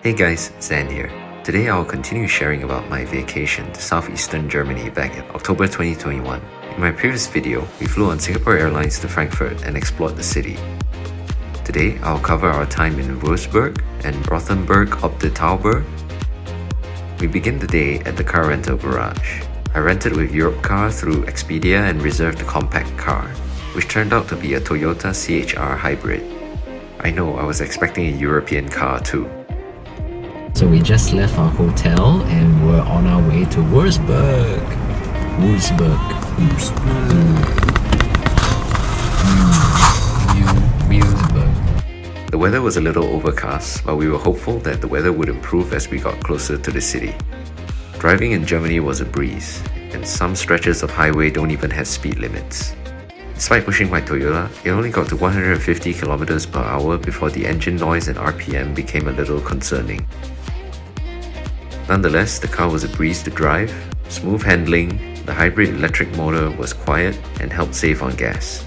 Hey guys, Zan here. Today I'll continue sharing about my vacation to southeastern Germany back in October 2021. In my previous video, we flew on Singapore Airlines to Frankfurt and explored the city. Today I'll cover our time in Würzburg and Rothenburg up the Tauber. We begin the day at the car rental garage. I rented with Europcar through Expedia and reserved a compact car, which turned out to be a Toyota CHR hybrid. I know, I was expecting a European car too. So we just left our hotel and we're on our way to Wurzburg. Wurzburg. The weather was a little overcast, but we were hopeful that the weather would improve as we got closer to the city. Driving in Germany was a breeze, and some stretches of highway don't even have speed limits. Despite pushing my Toyota, it only got to 150 km per hour before the engine noise and RPM became a little concerning. Nonetheless, the car was a breeze to drive, smooth handling, the hybrid electric motor was quiet and helped save on gas.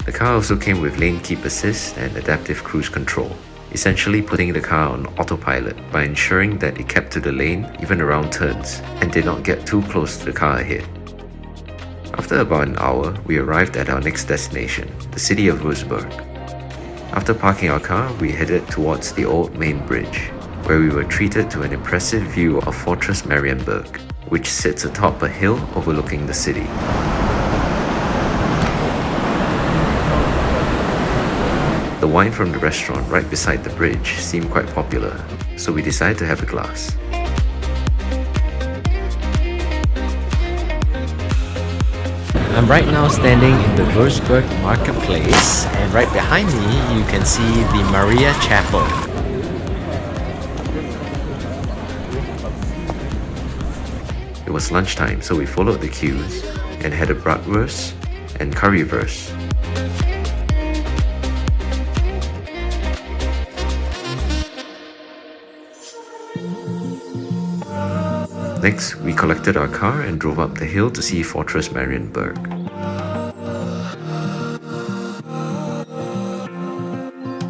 The car also came with lane keep assist and adaptive cruise control, essentially putting the car on autopilot by ensuring that it kept to the lane even around turns and did not get too close to the car ahead. After about an hour, we arrived at our next destination, the city of Würzburg. After parking our car, we headed towards the old main bridge, where we were treated to an impressive view of Fortress Marienberg, which sits atop a hill overlooking the city. The wine from the restaurant right beside the bridge seemed quite popular, so we decided to have a glass. I'm right now standing in the Wurzburg Marketplace, and right behind me you can see the Maria Chapel. It was lunchtime, so we followed the queues and had a bratwurst and currywurst. Next, we collected our car and drove up the hill to see Fortress Marienberg.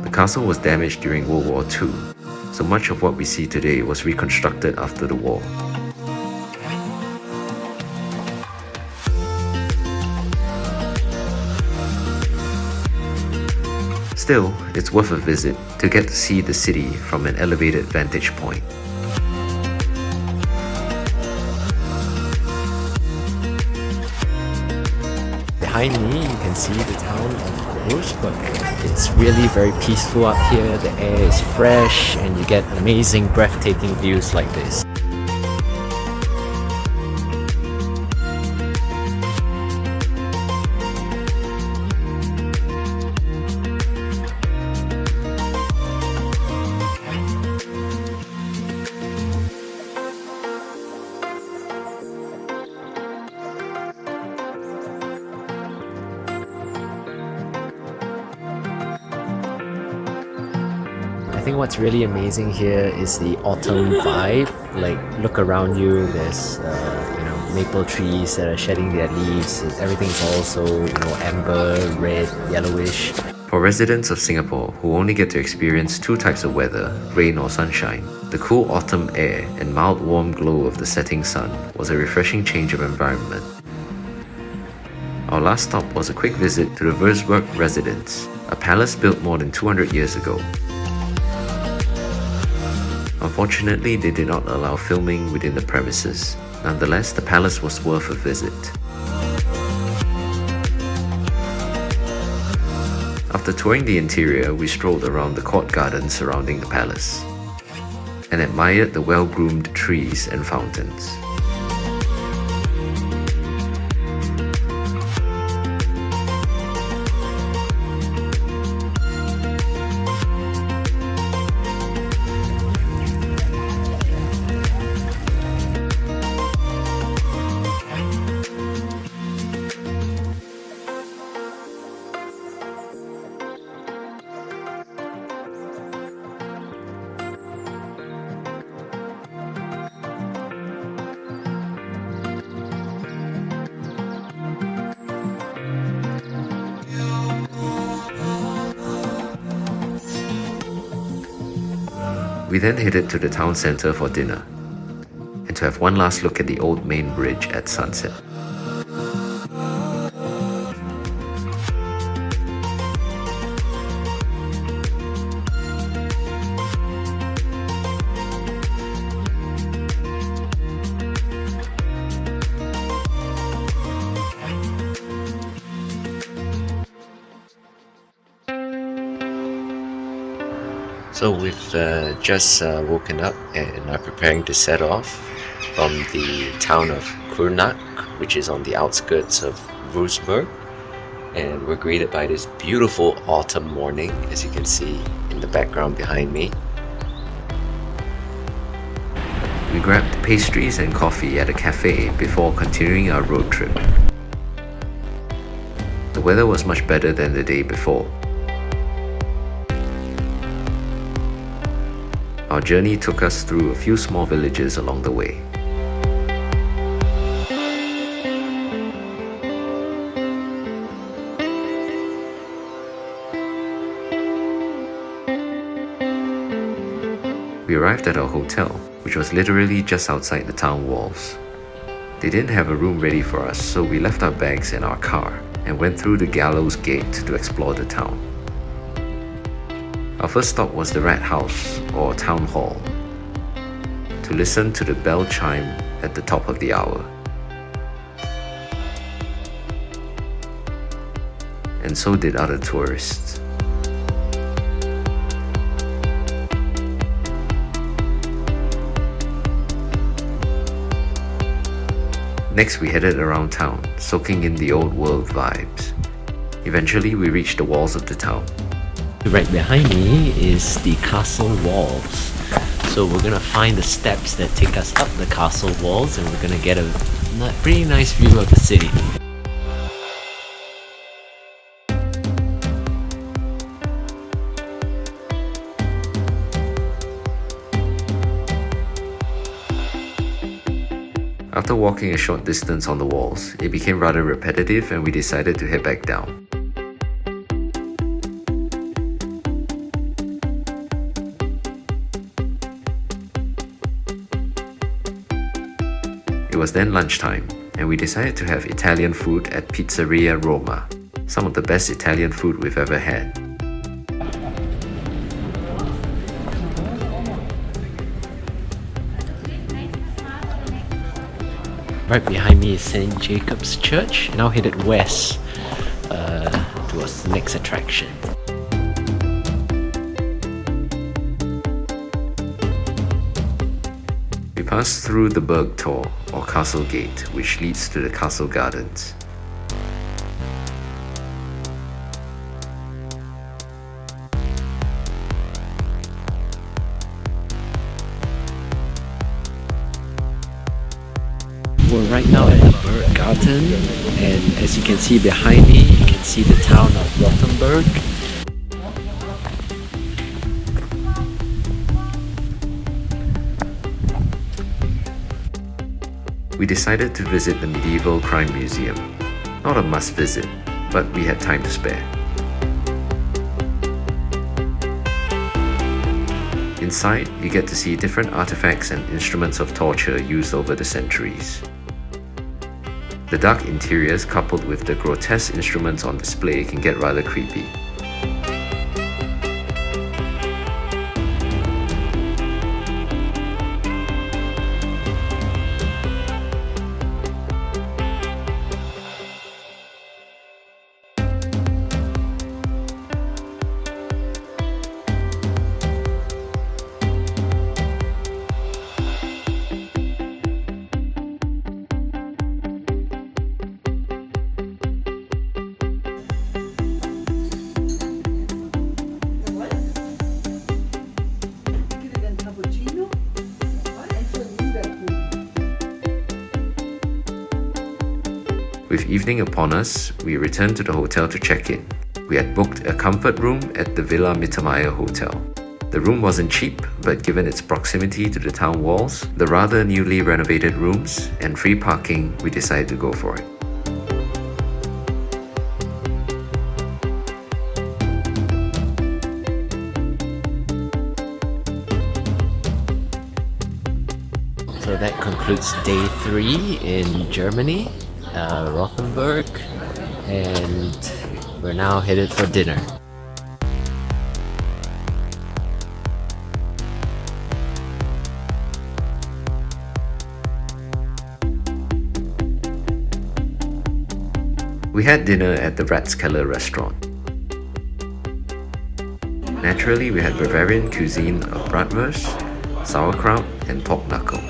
The castle was damaged during World War II, so much of what we see today was reconstructed after the war. Still, it's worth a visit to get to see the city from an elevated vantage point. Behind me, you can see the town of Wurzburg. It's really very peaceful up here, the air is fresh, and you get amazing, breathtaking views like this. I think what's really amazing here is the autumn vibe. Like, look around you, there's maple trees that are shedding their leaves. Everything's also amber, red, yellowish. For residents of Singapore who only get to experience two types of weather, rain or sunshine, the cool autumn air and mild warm glow of the setting sun was a refreshing change of environment. Our last stop was a quick visit to the Wurzburg Residence, a palace built more than 200 years ago. Unfortunately, they did not allow filming within the premises. Nonetheless, the palace was worth a visit. After touring the interior, we strolled around the court garden surrounding the palace and admired the well-groomed trees and fountains. We then headed to the town centre for dinner, and to have one last look at the old main bridge at sunset. So we've just woken up and are preparing to set off from the town of Kurnach, which is on the outskirts of Würzburg. And we're greeted by this beautiful autumn morning, as you can see in the background behind me. We grabbed pastries and coffee at a cafe before continuing our road trip. The weather was much better than the day before. Our journey took us through a few small villages along the way. We arrived at our hotel, which was literally just outside the town walls. They didn't have a room ready for us, so we left our bags in our car and went through the gallows gate to explore the town. Our first stop was the Rat House, or Town Hall, to listen to the bell chime at the top of the hour. And so did other tourists. Next we headed around town, soaking in the old world vibes. Eventually we reached the walls of the town. Right behind me is the castle walls. So we're gonna find the steps that take us up the castle walls, and we're gonna get a pretty nice view of the city. After walking a short distance on the walls, it became rather repetitive and we decided to head back down. It was then lunchtime, and we decided to have Italian food at Pizzeria Roma, some of the best Italian food we've ever had. Right behind me is St. Jacob's Church, now headed west towards the next attraction. We passed through the Burgtor, or Castle Gate, which leads to the castle gardens. We're right now at the Bird Garden, and as you can see behind me, you can see the town of Rothenburg. We decided to visit the Medieval Crime Museum. Not a must visit, but we had time to spare. Inside, you get to see different artifacts and instruments of torture used over the centuries. The dark interiors coupled with the grotesque instruments on display can get rather creepy. With evening upon us, we returned to the hotel to check in. We had booked a comfort room at the Villa Mittermeier Hotel. The room wasn't cheap, but given its proximity to the town walls, the rather newly renovated rooms, and free parking, we decided to go for it. So that concludes day 3 in Germany, Rothenburg, and we're now headed for dinner. We had dinner at the Ratskeller restaurant. Naturally, we had Bavarian cuisine of bratwurst, sauerkraut, and pork knuckle.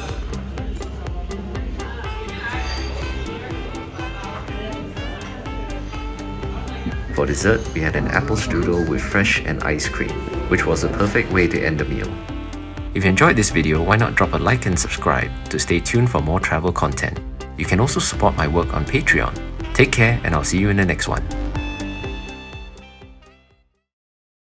For dessert, we had an apple strudel with fresh and ice cream, which was a perfect way to end the meal. If you enjoyed this video, why not drop a like and subscribe to stay tuned for more travel content. You can also support my work on Patreon. Take care, and I'll see you in the next one.